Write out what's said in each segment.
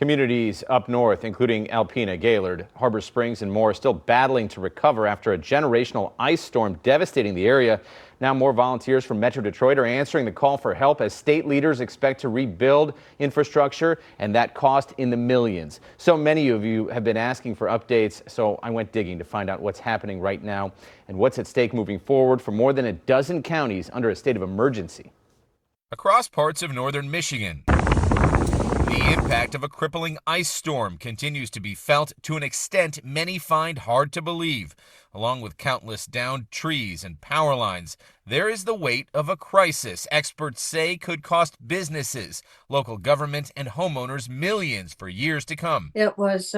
Communities up north, including Alpena, Gaylord, Harbor Springs, and more, are still battling to recover after a generational ice storm devastating the area. Now more volunteers from Metro Detroit are answering the call for help as state leaders expect to rebuild infrastructure, and that cost in the millions. So many of you have been asking for updates, so I went digging to find out what's happening right now and what's at stake moving forward for more than a dozen counties under a state of emergency. Across parts of northern Michigan, the impact of a crippling ice storm continues to be felt to an extent many find hard to believe. Along with countless downed trees and power lines, there is the weight of a crisis experts say could cost businesses, local government, and homeowners millions for years to come. It was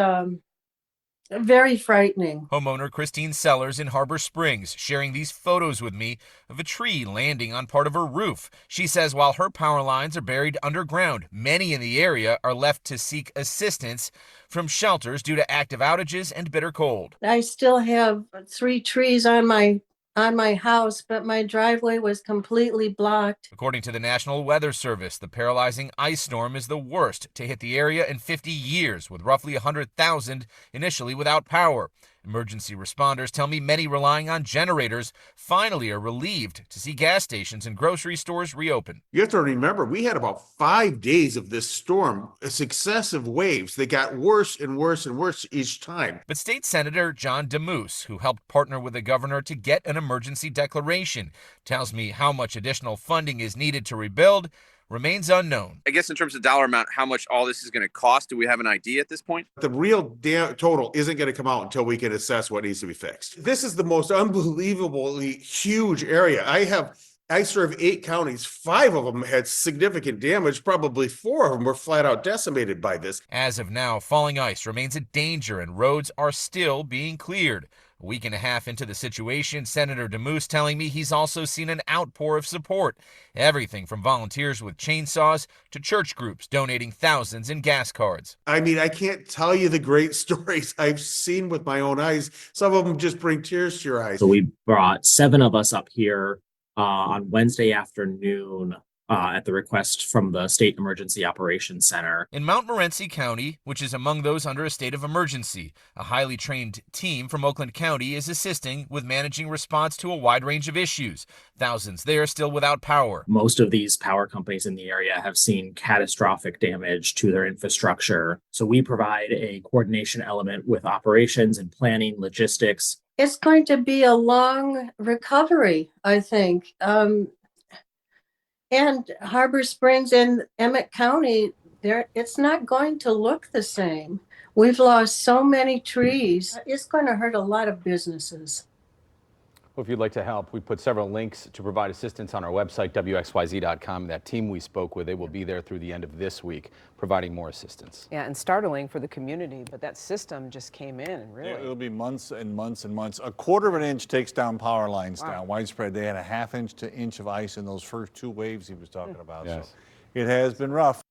very frightening. Homeowner Christine Sellers in Harbor Springs sharing these photos with me of a tree landing on part of her roof. She says while her power lines are buried underground, many in the area are left to seek assistance from shelters due to active outages and bitter cold. I still have 3 trees on my house, but my driveway was completely blocked. According to the National Weather Service, the paralyzing ice storm is the worst to hit the area in 50 years, with roughly 100,000 initially without power. Emergency responders tell me many relying on generators finally are relieved to see gas stations and grocery stores reopen. You have to remember, we had about 5 days of this storm, successive waves. They got worse and worse and worse each time. But State Senator John DeMoose, who helped partner with the governor to get an emergency declaration, tells me how much additional funding is needed to rebuild remains unknown. I guess in terms of dollar amount, how much all this is going to cost, do we have an idea at this point? The real total isn't going to come out until we can assess what needs to be fixed. This is the most unbelievably huge area. I serve 8 counties. 5 of them had significant damage. Probably 4 of them were flat out decimated by this. As of now, falling ice remains a danger and roads are still being cleared. A week and a half into the situation, Senator DeMoose telling me he's also seen an outpour of support. Everything from volunteers with chainsaws to church groups donating thousands in gas cards. I mean, I can't tell you the great stories I've seen with my own eyes. Some of them just bring tears to your eyes. So we brought 7 of us up here on Wednesday afternoon at the request from the State Emergency Operations Center. In Mount Morency County, which is among those under a state of emergency, a highly trained team from Oakland County is assisting with managing response to a wide range of issues. Thousands there still without power. Most of these power companies in the area have seen catastrophic damage to their infrastructure. So we provide a coordination element with operations and planning, logistics. It's going to be a long recovery, I think. And Harbor Springs and Emmett County, it's not going to look the same. We've lost so many trees. It's going to hurt a lot of businesses. Well, if you'd like to help, we put several links to provide assistance on our website, WXYZ.com. That team we spoke with, they will be there through the end of this week, providing more assistance. Yeah, and startling for the community, but that system just came in and really. It'll be months and months and months. 1/4 of an inch takes down power lines down, widespread. They had a 1/2 inch to inch of ice in those first 2 waves he was talking about. Yes. So it has been rough.